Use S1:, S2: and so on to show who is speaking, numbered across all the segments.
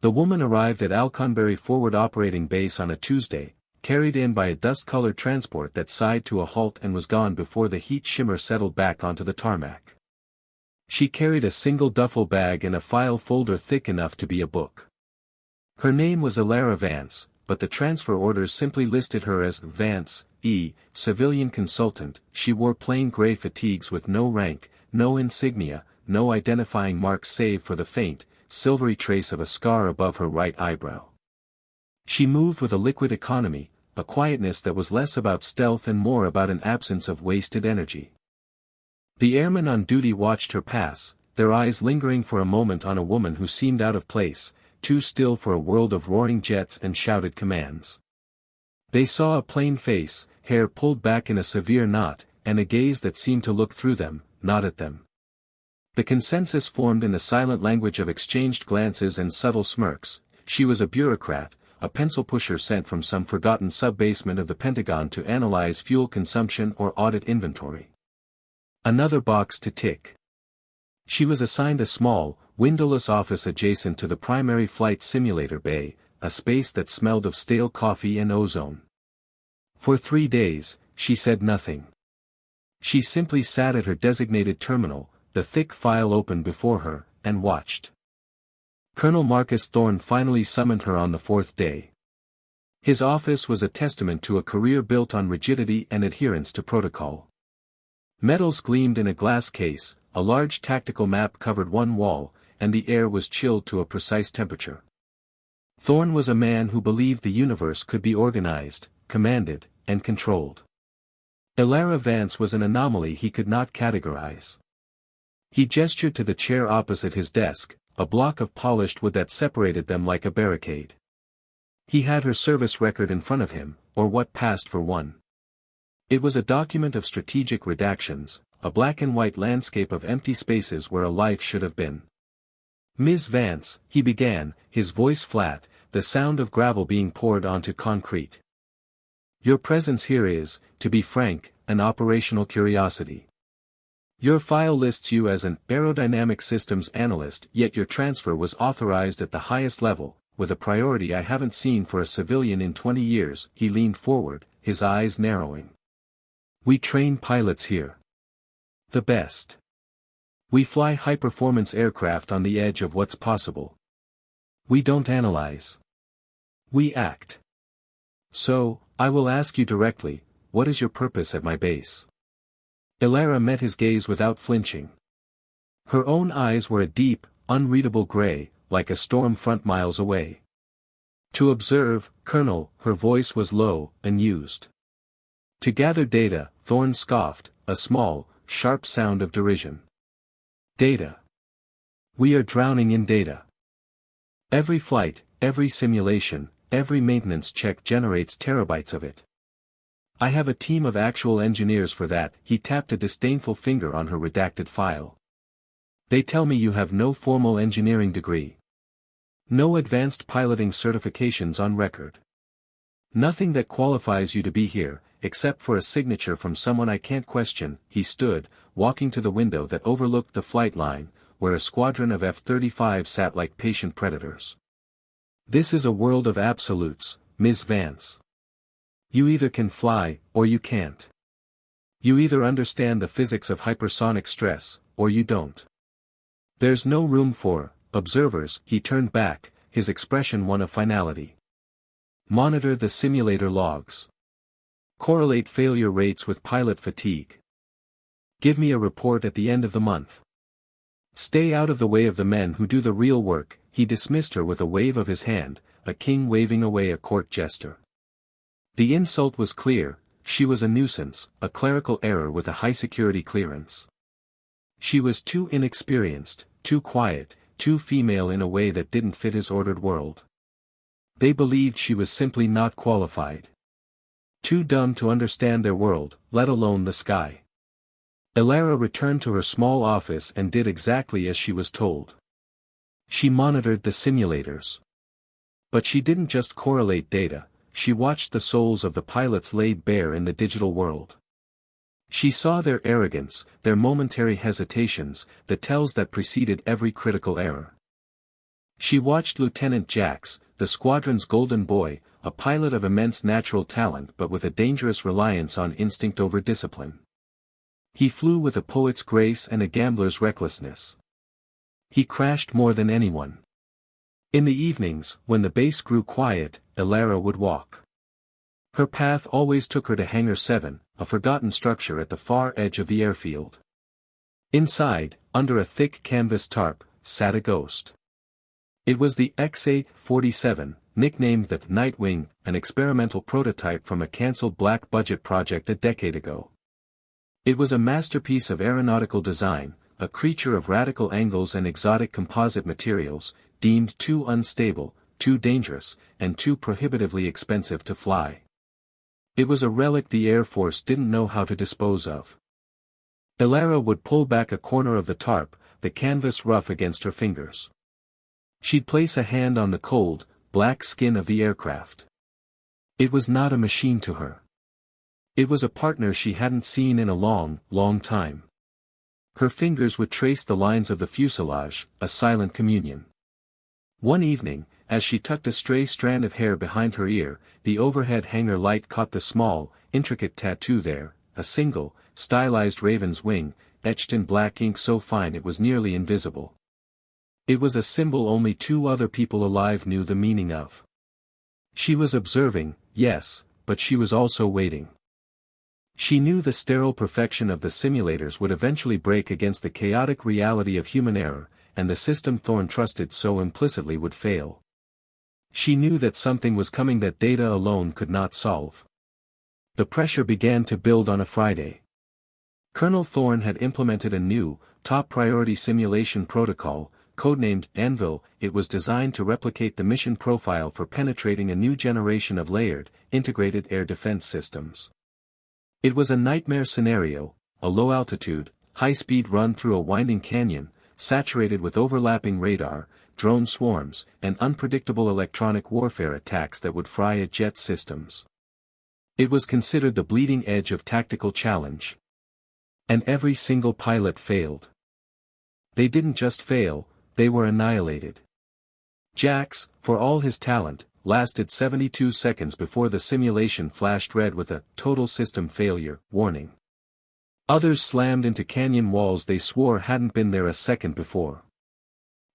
S1: The woman arrived at Alconbury Forward Operating Base on a Tuesday, carried in by a dust-colored transport that sighed to a halt and was gone before the heat shimmer settled back onto the tarmac. She carried a single duffel bag and a file folder thick enough to be a book. Her name was Elara Vance, but the transfer orders simply listed her as Vance, civilian consultant. She wore plain gray fatigues with no rank, no insignia, no identifying marks save for the faint, silvery trace of a scar above her right eyebrow. She moved with a liquid economy, a quietness that was less about stealth and more about an absence of wasted energy. The airmen on duty watched her pass, their eyes lingering for a moment on a woman who seemed out of place, too still for a world of roaring jets and shouted commands. They saw a plain face, hair pulled back in a severe knot, and a gaze that seemed to look through them, not at them. The consensus formed in a silent language of exchanged glances and subtle smirks. She was a bureaucrat, a pencil pusher sent from some forgotten sub-basement of the Pentagon to analyze fuel consumption or audit inventory. Another box to tick. She was assigned a small, windowless office adjacent to the primary flight simulator bay, a space that smelled of stale coffee and ozone. For 3 days, she said nothing. She simply sat at her designated terminal, the thick file open before her, and watched. Colonel Marcus Thorne finally summoned her on the 4th day. His office was a testament to a career built on rigidity and adherence to protocol. Metals gleamed in a glass case, a large tactical map covered one wall, and the air was chilled to a precise temperature. Thorne was a man who believed the universe could be organized, commanded, and controlled. Elara Vance was an anomaly he could not categorize. He gestured to the chair opposite his desk, a block of polished wood that separated them like a barricade. He had her service record in front of him, or what passed for one. It was a document of strategic redactions, a black and white landscape of empty spaces where a life should have been. "Ms. Vance," he began, his voice flat, the sound of gravel being poured onto concrete. "Your presence here is, to be frank, an operational curiosity. Your file lists you as an aerodynamic systems analyst, yet your transfer was authorized at the highest level, with a priority I haven't seen for a civilian in 20 years. He leaned forward, his eyes narrowing. "We train pilots here. The best. We fly high-performance aircraft on the edge of what's possible. We don't analyze. We act. So, I will ask you directly, what is your purpose at my base?" Elara met his gaze without flinching. Her own eyes were a deep, unreadable gray, like a storm front miles away. "To observe, Colonel," her voice was low, unused. "To gather data," Thorne scoffed, a small, sharp sound of derision. "Data. We are drowning in data. Every flight, every simulation, every maintenance check generates terabytes of it. I have a team of actual engineers for that." He tapped a disdainful finger on her redacted file. "They tell me you have no formal engineering degree. No advanced piloting certifications on record. Nothing that qualifies you to be here, except for a signature from someone I can't question." He stood, walking to the window that overlooked the flight line, where a squadron of F-35 sat like patient predators. "This is a world of absolutes, Ms. Vance. You either can fly, or you can't. You either understand the physics of hypersonic stress, or you don't. There's no room for observers." He turned back, his expression one of finality. "Monitor the simulator logs. Correlate failure rates with pilot fatigue. Give me a report at the end of the month. Stay out of the way of the men who do the real work." He dismissed her with a wave of his hand, a king waving away a court jester. The insult was clear: she was a nuisance, a clerical error with a high-security clearance. She was too inexperienced, too quiet, too female in a way that didn't fit his ordered world. They believed she was simply not qualified. Too dumb to understand their world, let alone the sky. Elara returned to her small office and did exactly as she was told. She monitored the simulators. But she didn't just correlate data, she watched the souls of the pilots laid bare in the digital world. She saw their arrogance, their momentary hesitations, the tells that preceded every critical error. She watched Lieutenant Jax, the squadron's golden boy, a pilot of immense natural talent but with a dangerous reliance on instinct over discipline. He flew with a poet's grace and a gambler's recklessness. He crashed more than anyone. In the evenings, when the base grew quiet, Elara would walk. Her path always took her to Hangar 7, a forgotten structure at the far edge of the airfield. Inside, under a thick canvas tarp, sat a ghost. It was the XA-47, nicknamed the Nightwing, an experimental prototype from a cancelled black-budget project a decade ago. It was a masterpiece of aeronautical design, a creature of radical angles and exotic composite materials, deemed too unstable, too dangerous, and too prohibitively expensive to fly. It was a relic the Air Force didn't know how to dispose of. Elara would pull back a corner of the tarp, the canvas rough against her fingers. She'd place a hand on the cold, black skin of the aircraft. It was not a machine to her. It was a partner she hadn't seen in a long, long time. Her fingers would trace the lines of the fuselage, a silent communion. One evening, as she tucked a stray strand of hair behind her ear, the overhead hangar light caught the small, intricate tattoo there, a single, stylized raven's wing, etched in black ink so fine it was nearly invisible. It was a symbol only two other people alive knew the meaning of. She was observing, yes, but she was also waiting. She knew the sterile perfection of the simulators would eventually break against the chaotic reality of human error, and the system Thorne trusted so implicitly would fail. She knew that something was coming that data alone could not solve. The pressure began to build on a Friday. Colonel Thorne had implemented a new, top-priority simulation protocol, codenamed Unveiled. It was designed to replicate the mission profile for penetrating a new generation of layered, integrated air defense systems. It was a nightmare scenario, a low-altitude, high-speed run through a winding canyon, saturated with overlapping radar, drone swarms, and unpredictable electronic warfare attacks that would fry a jet's systems. It was considered the bleeding edge of tactical challenge. And every single pilot failed. They didn't just fail, they were annihilated. Jax, for all his talent, lasted 72 seconds before the simulation flashed red with a total system failure warning. Others slammed into canyon walls they swore hadn't been there a second before.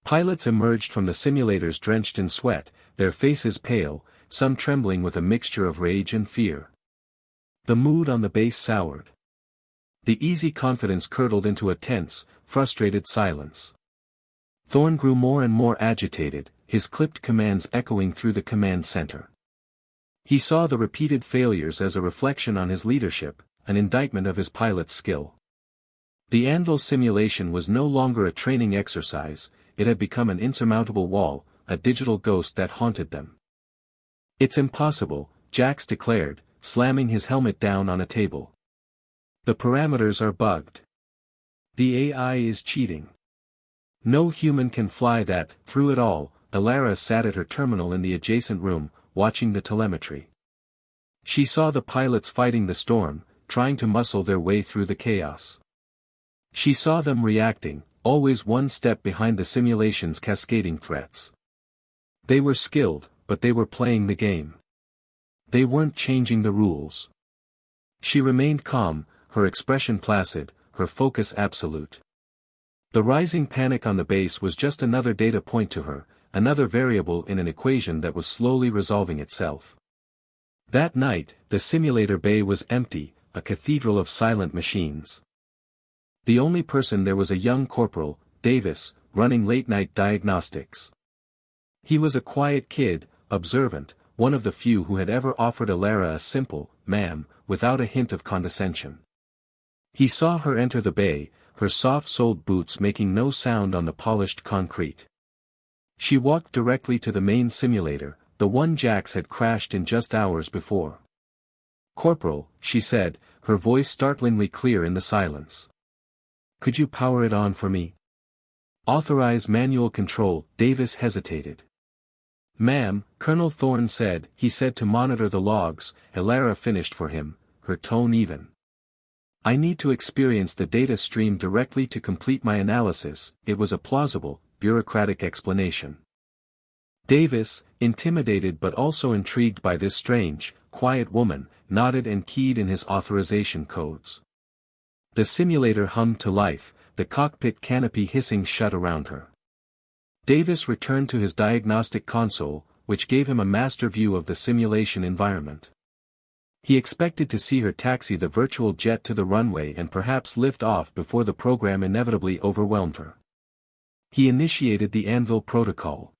S1: Pilots emerged from the simulators drenched in sweat, their faces pale, some trembling with a mixture of rage and fear. The mood on the base soured. The easy confidence curdled into a tense, frustrated silence. Thorne grew more and more agitated, his clipped commands echoing through the command center. He saw the repeated failures as a reflection on his leadership, an indictment of his pilot's skill. The Anvil simulation was no longer a training exercise, it had become an insurmountable wall, a digital ghost that haunted them. "It's impossible," Jax declared, slamming his helmet down on a table. "The parameters are bugged. The AI is cheating. No human can fly that." Through it all, Elara sat at her terminal in the adjacent room, watching the telemetry. She saw the pilots fighting the storm, trying to muscle their way through the chaos. She saw them reacting, always one step behind the simulation's cascading threats. They were skilled, but they were playing the game. They weren't changing the rules. She remained calm, her expression placid, her focus absolute. The rising panic on the base was just another data point to her, another variable in an equation that was slowly resolving itself. That night, the simulator bay was empty, a cathedral of silent machines. The only person there was a young Corporal, Davis, running late-night diagnostics. He was a quiet kid, observant, one of the few who had ever offered Elara a simple, "ma'am," without a hint of condescension. He saw her enter the bay, her soft-soled boots making no sound on the polished concrete. She walked directly to the main simulator, the one Jax had crashed in just hours before. "Corporal," she said, her voice startlingly clear in the silence. "Could you power it on for me?" "Authorize manual control." Davis hesitated. "Ma'am," Colonel Thorne said. He said to monitor the logs. Elara finished for him, her tone even. "I need to experience the data stream directly to complete my analysis." It was a plausible, bureaucratic explanation. Davis, intimidated but also intrigued by this strange, quiet woman, nodded and keyed in his authorization codes. The simulator hummed to life, the cockpit canopy hissing shut around her. Davis returned to his diagnostic console, which gave him a master view of the simulation environment. He expected to see her taxi the virtual jet to the runway and perhaps lift off before the program inevitably overwhelmed her. He initiated the Anvil protocol.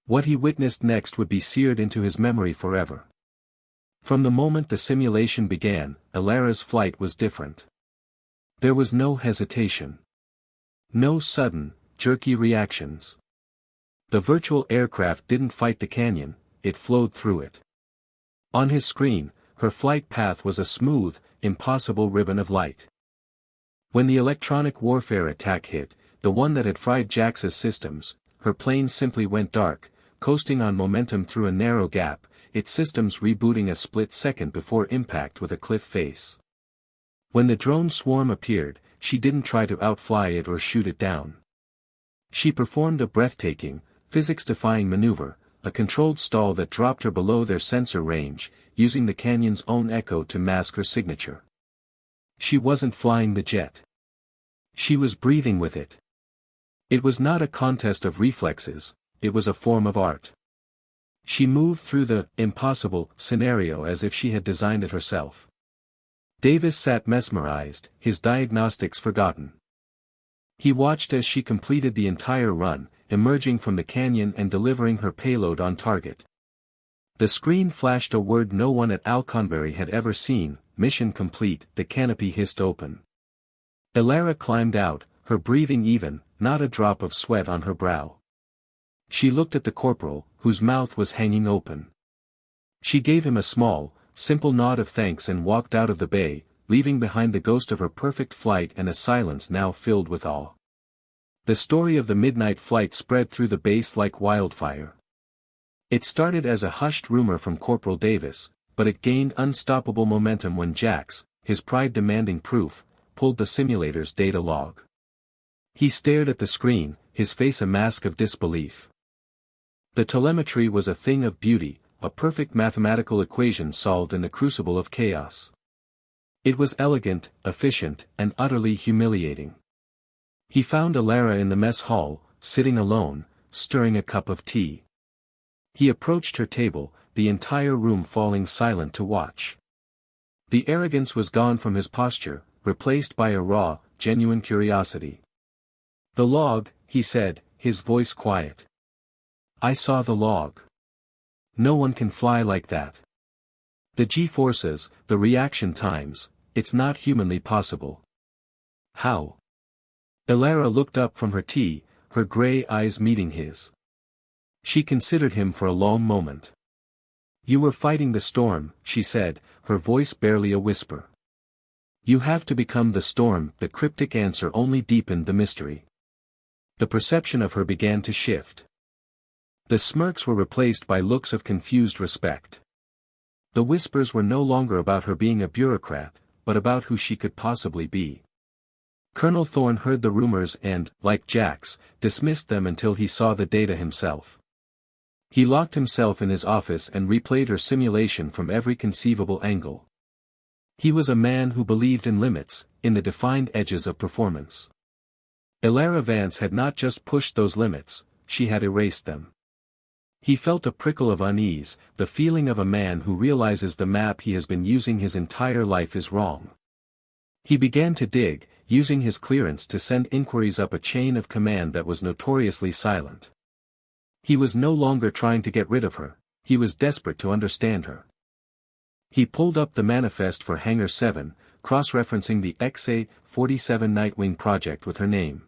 S1: What he witnessed next would be seared into his memory forever. From the moment the simulation began, Alara's flight was different. There was no hesitation. No sudden, jerky reactions. The virtual aircraft didn't fight the canyon, it flowed through it. On his screen, her flight path was a smooth, impossible ribbon of light. When the electronic warfare attack hit, the one that had fried Jax's systems, her plane simply went dark, coasting on momentum through a narrow gap, its systems rebooting a split second before impact with a cliff face. When the drone swarm appeared, she didn't try to outfly it or shoot it down. She performed a breathtaking, physics-defying maneuver, a controlled stall that dropped her below their sensor range, using the canyon's own echo to mask her signature. She wasn't flying the jet. She was breathing with it. It was not a contest of reflexes, it was a form of art. She moved through the impossible scenario as if she had designed it herself. Davis sat mesmerized, his diagnostics forgotten. He watched as she completed the entire run, emerging from the canyon and delivering her payload on target. The screen flashed a word no one at Alconbury had ever seen: mission complete. The canopy hissed open. Alara climbed out, her breathing even, not a drop of sweat on her brow. She looked at the corporal, whose mouth was hanging open. She gave him a small, simple nod of thanks and walked out of the bay, leaving behind the ghost of her perfect flight and a silence now filled with awe. The story of the midnight flight spread through the base like wildfire. It started as a hushed rumor from Corporal Davis, but it gained unstoppable momentum when Jax, his pride demanding proof, pulled the simulator's data log. He stared at the screen, his face a mask of disbelief. The telemetry was a thing of beauty, a perfect mathematical equation solved in the crucible of chaos. It was elegant, efficient, and utterly humiliating. He found Alara in the mess hall, sitting alone, stirring a cup of tea. He approached her table, the entire room falling silent to watch. The arrogance was gone from his posture, replaced by a raw, genuine curiosity. "The log," he said, his voice quiet. "I saw the log. No one can fly like that. The G-forces, the reaction times, it's not humanly possible." "How?" Alara looked up from her tea, her gray eyes meeting his. She considered him for a long moment. "You were fighting the storm," she said, her voice barely a whisper. "You have to become the storm." The cryptic answer only deepened the mystery. The perception of her began to shift. The smirks were replaced by looks of confused respect. The whispers were no longer about her being a bureaucrat, but about who she could possibly be. Colonel Thorne heard the rumors and, like Jax, dismissed them until he saw the data himself. He locked himself in his office and replayed her simulation from every conceivable angle. He was a man who believed in limits, in the defined edges of performance. Alara Vance had not just pushed those limits, she had erased them. He felt a prickle of unease, the feeling of a man who realizes the map he has been using his entire life is wrong. He began to dig, using his clearance to send inquiries up a chain of command that was notoriously silent. He was no longer trying to get rid of her, he was desperate to understand her. He pulled up the manifest for Hangar 7, cross-referencing the XA-47 Nightwing project with her name.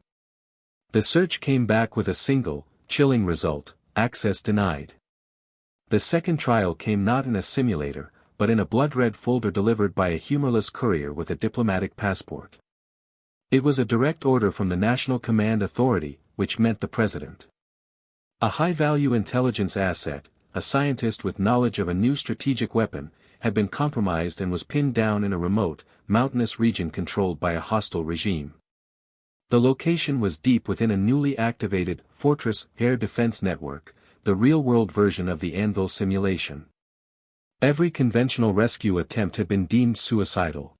S1: The search came back with a single, chilling result: access denied. The second trial came not in a simulator, but in a blood-red folder delivered by a humorless courier with a diplomatic passport. It was a direct order from the National Command Authority, which meant the President. A high-value intelligence asset, a scientist with knowledge of a new strategic weapon, had been compromised and was pinned down in a remote, mountainous region controlled by a hostile regime. The location was deep within a newly activated Fortress air defense network, the real-world version of the Anvil simulation. Every conventional rescue attempt had been deemed suicidal.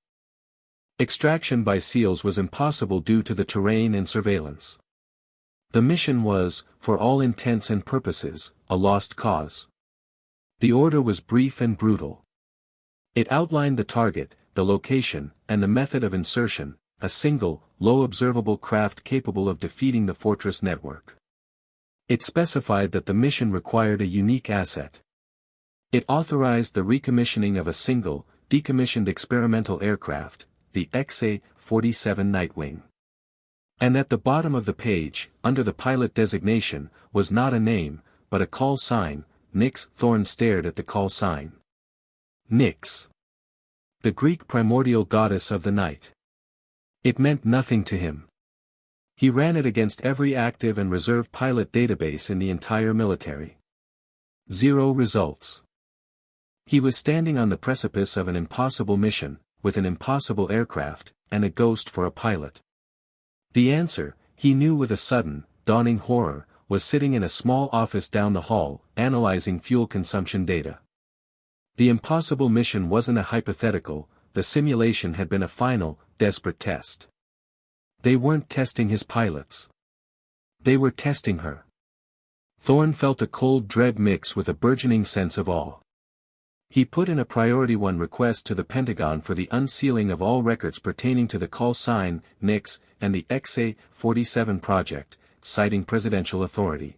S1: Extraction by SEALs was impossible due to the terrain and surveillance. The mission was, for all intents and purposes, a lost cause. The order was brief and brutal. It outlined the target, the location, and the method of insertion, a single, low-observable craft capable of defeating the Fortress network. It specified that the mission required a unique asset. It authorized the recommissioning of a single, decommissioned experimental aircraft, the XA-47 Nightwing. And at the bottom of the page, under the pilot designation, was not a name, but a call sign. Nyx. Thorn stared at the call sign. Nyx. The Greek primordial goddess of the night. It meant nothing to him. He ran it against every active and reserve pilot database in the entire military. 0 results. He was standing on the precipice of an impossible mission, with an impossible aircraft, and a ghost for a pilot. The answer, he knew with a sudden, dawning horror, was sitting in a small office down the hall, analyzing fuel consumption data. The impossible mission wasn't a hypothetical, the simulation had been a final, desperate test. They weren't testing his pilots. They were testing her. Thorn felt a cold dread mix with a burgeoning sense of awe. He put in a Priority 1 request to the Pentagon for the unsealing of all records pertaining to the call sign, Nyx, and the XA-47 project, citing presidential authority.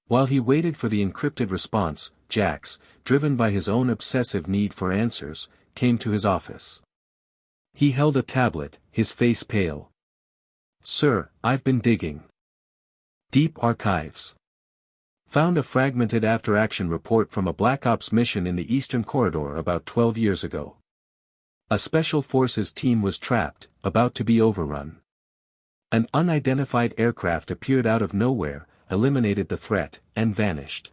S1: While he waited for the encrypted response, Jax, driven by his own obsessive need for answers, came to his office. He held a tablet, his face pale. "Sir, I've been digging. Deep archives. Found a fragmented after-action report from a Black Ops mission in the Eastern Corridor about 12 years ago. A Special Forces team was trapped, about to be overrun. An unidentified aircraft appeared out of nowhere, eliminated the threat, and vanished.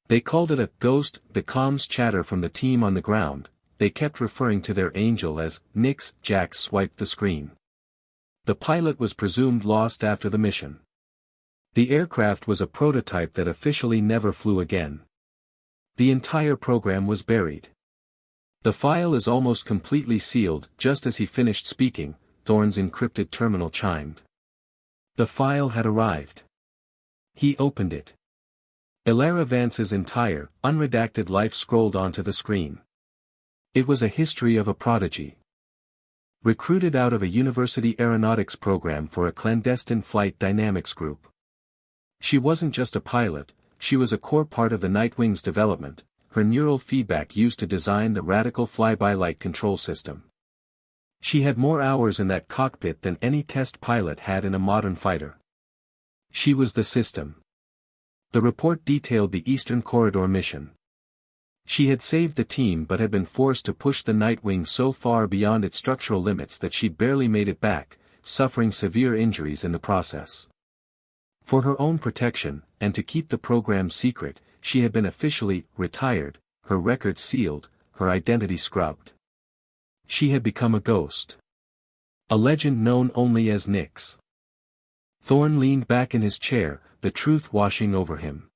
S1: They called it a ghost." The comms chatter from the team on the ground, they kept referring to their angel as Nyx. Jax swiped the screen. The pilot was presumed lost after the mission. The aircraft was a prototype that officially never flew again. The entire program was buried. "The file is almost completely sealed." Just as he finished speaking, Thorn's encrypted terminal chimed. The file had arrived. He opened it. Elara Vance's entire, unredacted life scrolled onto the screen. It was a history of a prodigy. Recruited out of a university aeronautics program for a clandestine flight dynamics group. She wasn't just a pilot, she was a core part of the Nightwing's development, her neural feedback used to design the radical fly-by-light control system. She had more hours in that cockpit than any test pilot had in a modern fighter. She was the system. The report detailed the Eastern Corridor mission. She had saved the team but had been forced to push the Nightwing so far beyond its structural limits that she barely made it back, suffering severe injuries in the process. For her own protection, and to keep the program secret, she had been officially retired, her record sealed, her identity scrubbed. She had become a ghost. A legend known only as Nyx. Thorn leaned back in his chair, the truth washing over him.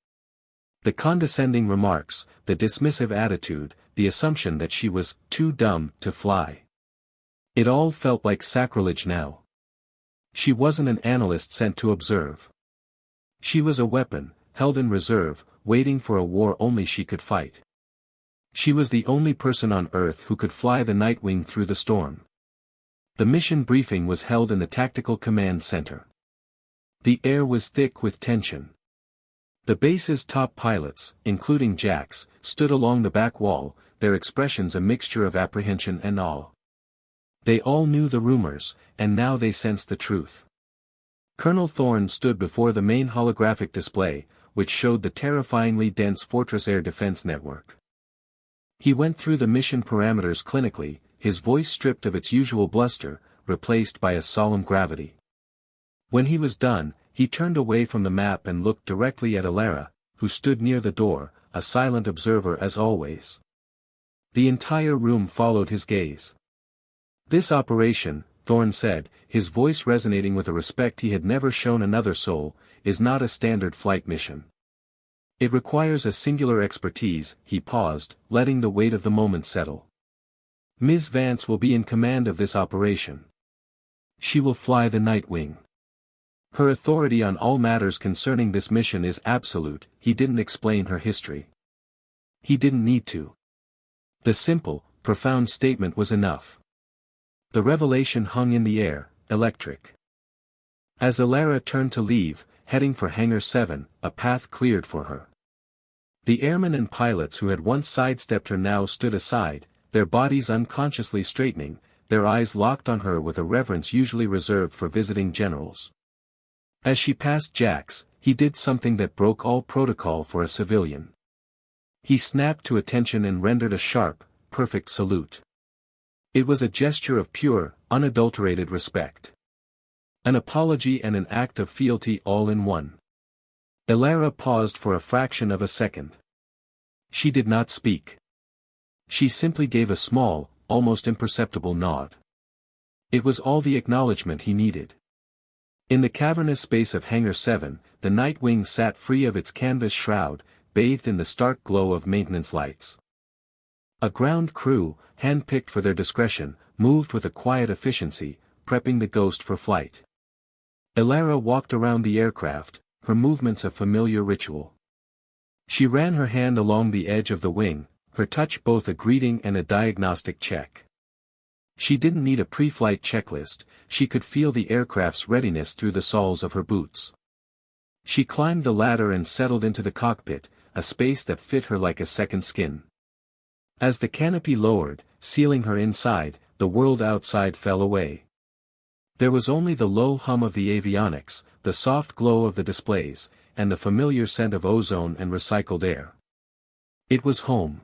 S1: The condescending remarks, the dismissive attitude, the assumption that she was too dumb to fly. It all felt like sacrilege now. She wasn't an analyst sent to observe. She was a weapon, held in reserve, waiting for a war only she could fight. She was the only person on Earth who could fly the Nightwing through the storm. The mission briefing was held in the Tactical Command Center. The air was thick with tension. The base's top pilots, including Jax, stood along the back wall, their expressions a mixture of apprehension and awe. They all knew the rumors, and now they sensed the truth. Colonel Thorn stood before the main holographic display, which showed the terrifyingly dense Fortress air defense network. He went through the mission parameters clinically, his voice stripped of its usual bluster, replaced by a solemn gravity. When he was done, he turned away from the map and looked directly at Elara, who stood near the door, a silent observer as always. The entire room followed his gaze. "This operation," Thorn said, his voice resonating with a respect he had never shown another soul, "is not a standard flight mission. It requires a singular expertise, he paused, letting the weight of the moment settle. Ms. Vance will be in command of this operation. She will fly the Nightwing. Her authority on all matters concerning this mission is absolute. He didn't explain her history. He didn't need to. The simple, profound statement was enough. The revelation hung in the air, electric. As Alara turned to leave, heading for Hangar 7, a path cleared for her. The airmen and pilots who had once sidestepped her now stood aside, their bodies unconsciously straightening, their eyes locked on her with a reverence usually reserved for visiting generals. As she passed Jax, he did something that broke all protocol for a civilian. He snapped to attention and rendered a sharp, perfect salute. It was a gesture of pure, unadulterated respect. An apology and an act of fealty all in one. Alara paused for a fraction of a second. She did not speak. She simply gave a small, almost imperceptible nod. It was all the acknowledgement he needed. In the cavernous space of Hangar 7, the Nightwing sat free of its canvas shroud, bathed in the stark glow of maintenance lights. A ground crew, hand-picked for their discretion, moved with a quiet efficiency, prepping the Ghost for flight. Alara walked around the aircraft, her movements a familiar ritual. She ran her hand along the edge of the wing, her touch both a greeting and a diagnostic check. She didn't need a pre-flight checklist, she could feel the aircraft's readiness through the soles of her boots. She climbed the ladder and settled into the cockpit, a space that fit her like a second skin. As the canopy lowered, sealing her inside, the world outside fell away. There was only the low hum of the avionics, the soft glow of the displays, and the familiar scent of ozone and recycled air. It was home.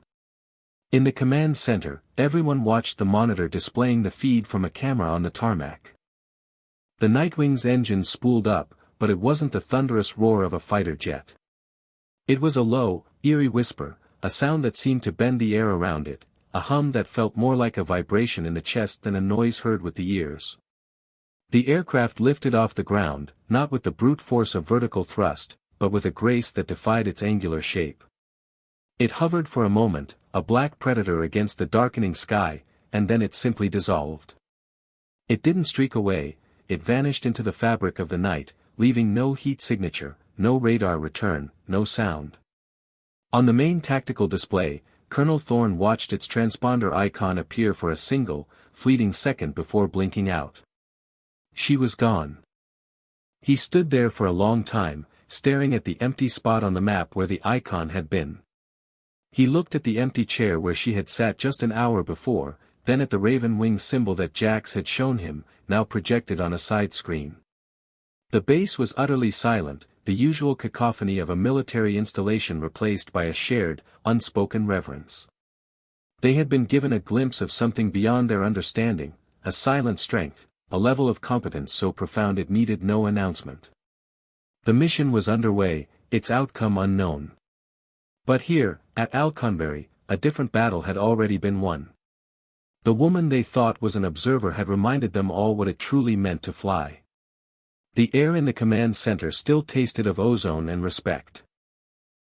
S1: In the command center, everyone watched the monitor displaying the feed from a camera on the tarmac. The Nightwing's engines spooled up, but it wasn't the thunderous roar of a fighter jet. It was a low, eerie whisper, a sound that seemed to bend the air around it, a hum that felt more like a vibration in the chest than a noise heard with the ears. The aircraft lifted off the ground, not with the brute force of vertical thrust, but with a grace that defied its angular shape. It hovered for a moment, a black predator against the darkening sky, and then it simply dissolved. It didn't streak away, it vanished into the fabric of the night, leaving no heat signature, no radar return, no sound. On the main tactical display, Colonel Thorne watched its transponder icon appear for a single, fleeting second before blinking out. She was gone. He stood there for a long time, staring at the empty spot on the map where the icon had been. He looked at the empty chair where she had sat just an hour before, then at the raven wing symbol that Jax had shown him, now projected on a side screen. The base was utterly silent, the usual cacophony of a military installation replaced by a shared, unspoken reverence. They had been given a glimpse of something beyond their understanding, a silent strength, a level of competence so profound it needed no announcement. The mission was underway, its outcome unknown. But here, at Alconbury, a different battle had already been won. The woman they thought was an observer had reminded them all what it truly meant to fly. The air in the command center still tasted of ozone and respect.